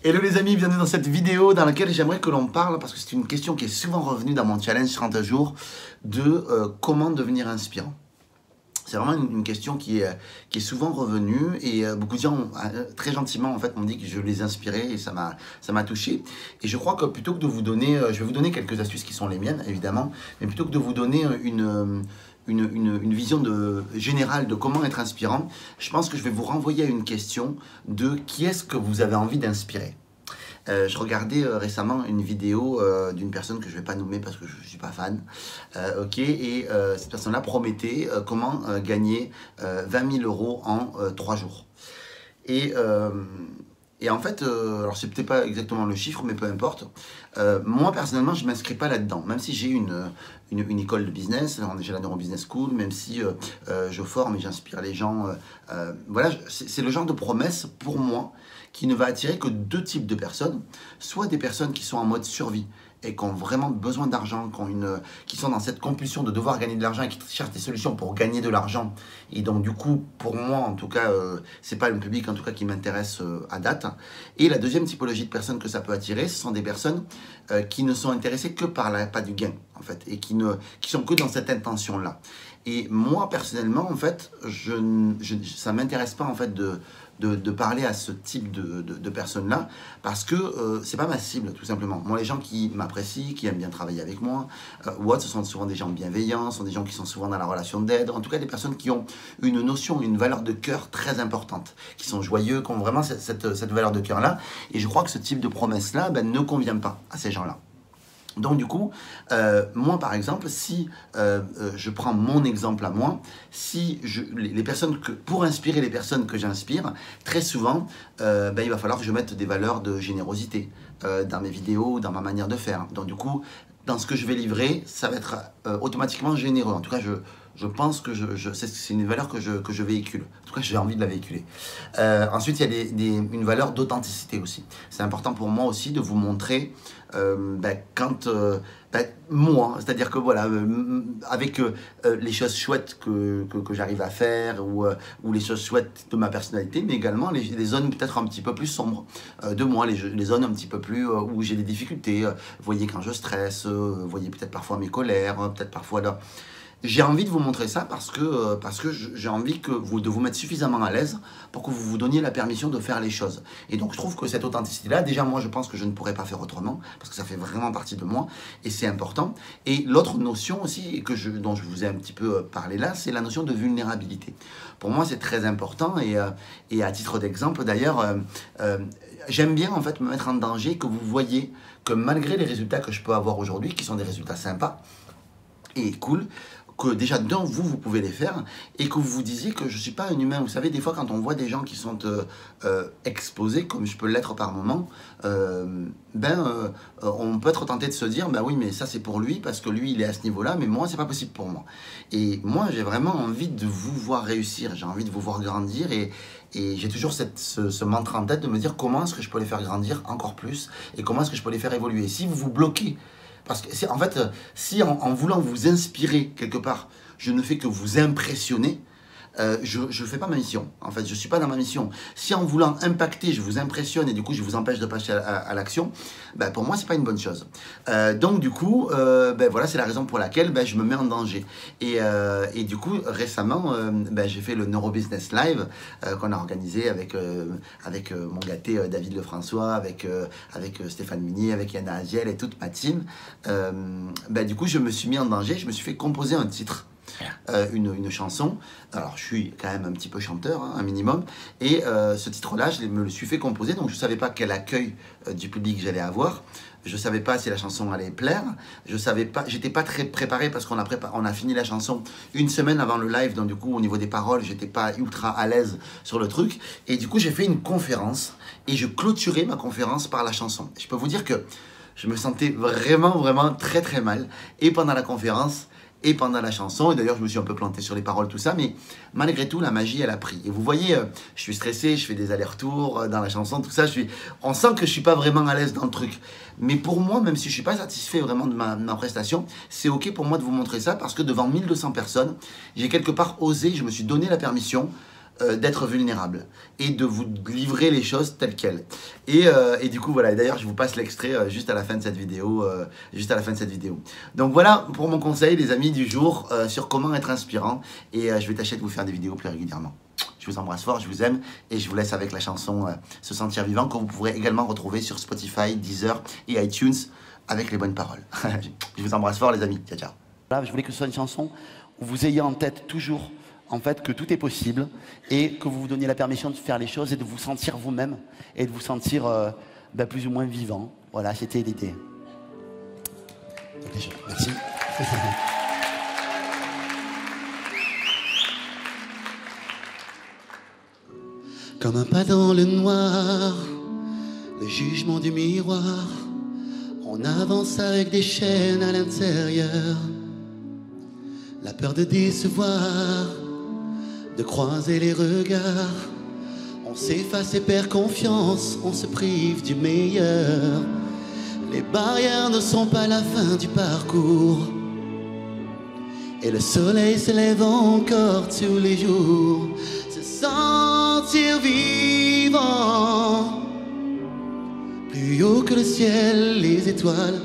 Hello les amis, bienvenue dans cette vidéo dans laquelle j'aimerais que l'on parle, parce que c'est une question qui est souvent revenue dans mon challenge 30 jours, de comment devenir inspirant. C'est vraiment une question qui est souvent revenue et beaucoup de gens, très gentiment, en fait, m'ont dit que je les inspirais et ça m'a touché. Et je crois que plutôt que de vous donner, je vais vous donner quelques astuces qui sont les miennes, évidemment, mais plutôt que de vous donner une vision générale de comment être inspirant, je pense que je vais vous renvoyer à une question de qui est-ce que vous avez envie d'inspirer. Je regardais récemment une vidéo d'une personne que je ne vais pas nommer parce que je ne suis pas fan, et cette personne-là promettait comment gagner 20 000 euros en 3 jours. Et en fait, alors c'est peut-être pas exactement le chiffre, mais peu importe. Moi, personnellement, je ne m'inscris pas là-dedans. Même si j'ai une école de business, j'ai la Neuro Business School, même si je forme et j'inspire les gens. Voilà, c'est le genre de promesse, pour moi, qui ne va attirer que deux types de personnes. Soit des personnes qui sont en mode survie et qui ont vraiment besoin d'argent, qui sont dans cette compulsion de devoir gagner de l'argent et qui cherchent des solutions pour gagner de l'argent. Et donc du coup, pour moi en tout cas, c'est pas le public en tout cas qui m'intéresse à date. Et la deuxième typologie de personnes que ça peut attirer, ce sont des personnes qui ne sont intéressées que par pas du gain en fait, et qui sont que dans cette intention-là. Et moi personnellement en fait, ça m'intéresse pas en fait de parler à ce type de personnes-là, parce que c'est pas ma cible, tout simplement. Moi, les gens qui m'apprécient, qui aiment bien travailler avec moi, ce sont souvent des gens bienveillants, ce sont des gens qui sont souvent dans la relation d'aide, en tout cas des personnes qui ont une notion, une valeur de cœur très importante, qui sont joyeux, qui ont vraiment cette valeur de cœur-là, et je crois que ce type de promesse-là ne convient pas à ces gens-là. Donc du coup, moi par exemple, si je prends mon exemple à moi, si les personnes pour inspirer les personnes que j'inspire, très souvent, il va falloir que je mette des valeurs de générosité dans mes vidéos, dans ma manière de faire. Donc du coup, dans ce que je vais livrer, ça va être automatiquement généreux. En tout cas, je pense que c'est une valeur que je véhicule. En tout cas, j'ai envie de la véhiculer. Ensuite, il y a une valeur d'authenticité aussi. C'est important pour moi aussi de vous montrer moi, c'est-à-dire que voilà, avec les choses chouettes que j'arrive à faire ou les choses chouettes de ma personnalité, mais également les zones peut-être un petit peu plus sombres de moi, les zones un petit peu plus où j'ai des difficultés. Vous voyez quand je stresse, vous voyez peut-être parfois mes colères, peut-être parfois là. J'ai envie de vous montrer ça parce que j'ai envie de vous mettre suffisamment à l'aise pour que vous vous donniez la permission de faire les choses. Et donc je trouve que cette authenticité-là, déjà moi je pense que je ne pourrais pas faire autrement parce que ça fait vraiment partie de moi et c'est important. Et l'autre notion aussi dont je vous ai un petit peu parlé là, c'est la notion de vulnérabilité. Pour moi c'est très important et à titre d'exemple d'ailleurs, j'aime bien en fait me mettre en danger, que vous voyez que malgré les résultats que je peux avoir aujourd'hui, qui sont des résultats sympas et cool, que déjà dedans vous pouvez les faire et que vous vous disiez que je ne suis pas un humain. Vous savez, des fois quand on voit des gens qui sont exposés comme je peux l'être par moment, on peut être tenté de se dire oui mais ça c'est pour lui parce que lui il est à ce niveau-là, mais moi c'est pas possible pour moi. Et moi j'ai vraiment envie de vous voir réussir, j'ai envie de vous voir grandir et j'ai toujours ce mantra en tête de me dire comment est-ce que je peux les faire grandir encore plus et comment est-ce que je peux les faire évoluer. Si vous vous bloquez, parce que en fait, si en voulant vous inspirer quelque part, je ne fais que vous impressionner, je ne fais pas ma mission. En fait, je ne suis pas dans ma mission. Si en voulant impacter, je vous impressionne et du coup, je vous empêche de passer à l'action, pour moi, ce n'est pas une bonne chose. Donc, du coup, voilà, c'est la raison pour laquelle je me mets en danger. Et du coup, récemment, j'ai fait le Neuro Business Live qu'on a organisé avec mon gâté David Lefrançois, avec Stéphane Munier, avec Yana Aziel et toute ma team. Du coup, je me suis mis en danger, je me suis fait composer un titre. Une chanson. Alors je suis quand même un petit peu chanteur, un minimum, et ce titre-là, je me le suis fait composer, donc je ne savais pas quel accueil du public j'allais avoir. Je ne savais pas si la chanson allait plaire. Je savais pas, j'étais pas très préparé parce qu'on a fini la chanson une semaine avant le live, donc du coup au niveau des paroles, j'étais pas ultra à l'aise sur le truc. Et du coup j'ai fait une conférence et je clôturais ma conférence par la chanson. Je peux vous dire que je me sentais vraiment très très mal, et pendant la conférence et pendant la chanson, et d'ailleurs je me suis un peu planté sur les paroles, tout ça, mais malgré tout la magie elle a pris. Et vous voyez, je suis stressé, je fais des allers-retours dans la chanson, tout ça, on sent que je suis pas vraiment à l'aise dans le truc. Mais pour moi, même si je suis pas satisfait vraiment de ma prestation, c'est ok pour moi de vous montrer ça, parce que devant 1200 personnes, j'ai quelque part osé, je me suis donné la permission d'être vulnérable et de vous livrer les choses telles quelles. Et du coup, voilà. D'ailleurs, je vous passe l'extrait juste à la fin de cette vidéo. Donc voilà pour mon conseil, les amis, du jour sur comment être inspirant. Et je vais tâcher de vous faire des vidéos plus régulièrement. Je vous embrasse fort, je vous aime et je vous laisse avec la chanson Se sentir vivant que vous pourrez également retrouver sur Spotify, Deezer et iTunes avec les bonnes paroles. Je vous embrasse fort, les amis. Ciao, ciao. Voilà, je voulais que ce soit une chanson où vous ayez en tête toujours en fait que tout est possible et que vous vous donniez la permission de faire les choses et de vous sentir vous-même et de vous sentir plus ou moins vivant. Voilà, c'était l'idée. Merci. Comme un pas dans le noir, le jugement du miroir, on avance avec des chaînes à l'intérieur. La peur de décevoir, de croiser les regards, on s'efface et perd confiance, on se prive du meilleur. Les barrières ne sont pas la fin du parcours, et le soleil se lève encore tous les jours. Se sentir vivant, plus haut que le ciel, les étoiles.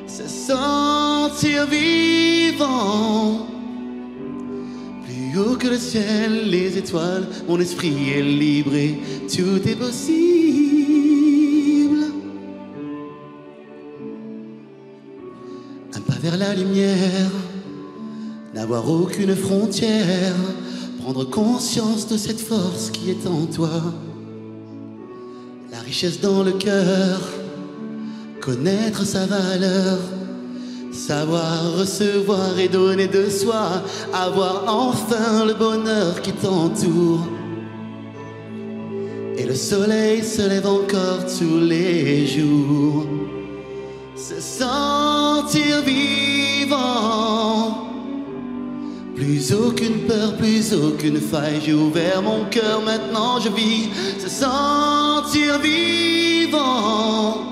Se sentir vivant, plus haut que le ciel, les étoiles. Mon esprit est libre et tout est possible. Un pas vers la lumière, n'avoir aucune frontière, prendre conscience de cette force qui est en toi. La richesse dans le cœur, connaître sa valeur, savoir recevoir et donner de soi, avoir enfin le bonheur qui t'entoure. Et le soleil se lève encore tous les jours. Se sentir vivant, plus aucune peur, plus aucune faille. J'ai ouvert mon cœur, maintenant je vis. Se sentir vivant,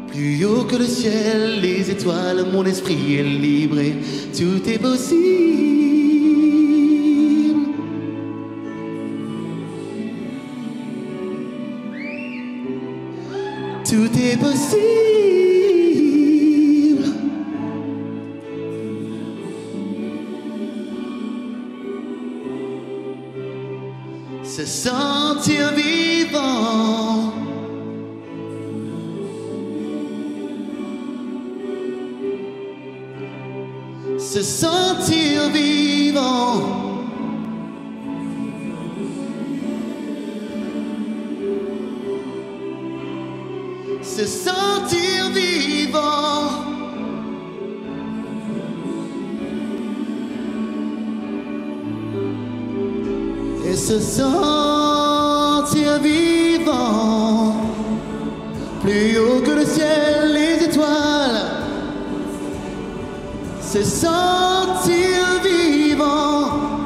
plus haut que le ciel, les étoiles. Mon esprit est libre et tout est possible. Tout est possible. Se sentir vivant, se sentir vivant, se sentir vivant. Et se sentir vivant, plus haut que le ciel, les étoiles. Se sentir vivant,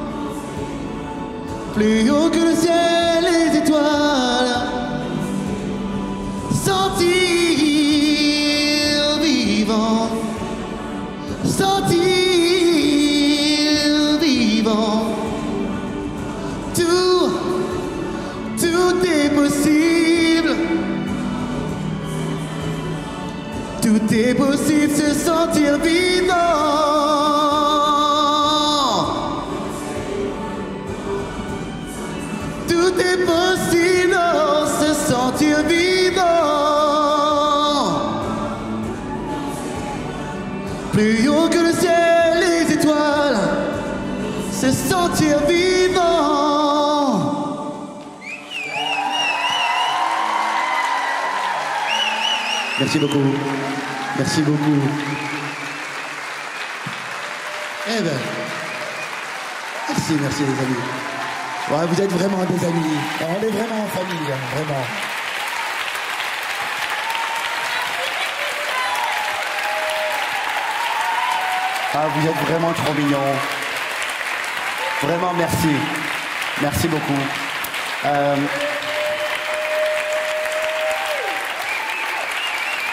plus haut que le ciel, les étoiles. Sentir vivant, sentir vivant. Tout est possible. Tout est possible, se sentir vivant. Tout est possible, se sentir vivant. Plus haut que le ciel, les étoiles. Se sentir vivant. Merci beaucoup. Merci beaucoup. Eh ben, merci les amis. Ouais, vous êtes vraiment des amis. On est vraiment en famille, hein, vraiment. Ah, vous êtes vraiment trop mignons. Vraiment, merci. Merci beaucoup.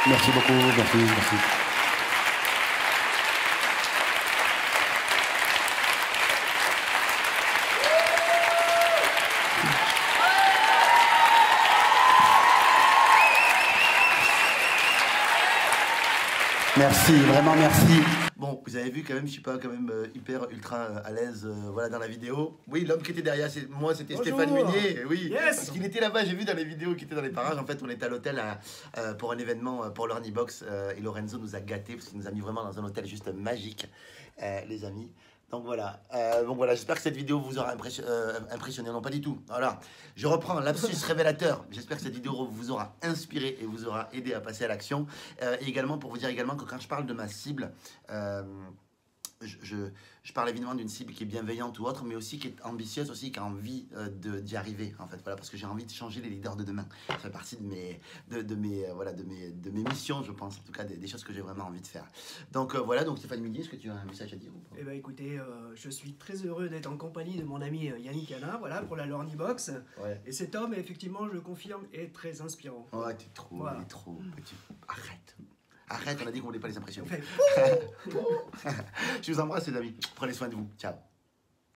Merci beaucoup, merci. Merci, vraiment merci. Bon, vous avez vu quand même, je suis pas quand même hyper ultra à l'aise voilà, dans la vidéo. Oui, l'homme qui était derrière, moi c'était Stéphane Munier. Oui, yes. Parce qu'il était là-bas, j'ai vu dans les vidéos qu'il était dans les parages. En fait, on était à l'hôtel pour un événement pour l'Ornibox et Lorenzo nous a gâtés parce qu'il nous a mis vraiment dans un hôtel juste magique, les amis. Donc voilà, j'espère que cette vidéo vous aura impressionné, non pas du tout. Voilà, je reprends lapsus révélateur. J'espère que cette vidéo vous aura inspiré et vous aura aidé à passer à l'action. Et également pour vous dire également que quand je parle de ma cible, je parle évidemment d'une cible qui est bienveillante ou autre, mais aussi qui est ambitieuse, aussi qui a envie d'y arriver, en fait, voilà, parce que j'ai envie de changer les leaders de demain. Ça fait partie de mes missions, je pense, en tout cas des choses que j'ai vraiment envie de faire. Donc voilà, donc Stéphane Munier, est-ce que tu as un message à dire ou pas? Eh ben écoutez, je suis très heureux d'être en compagnie de mon ami Yannick Alain, voilà, pour la Lornibox. Ouais. Et cet homme, effectivement, je confirme, est très inspirant. Ouais, t'es trop, Voilà. il est trop petit. Arrête, on a dit qu'on voulait pas les impressionner. Enfin, Je vous embrasse les amis, prenez soin de vous, ciao.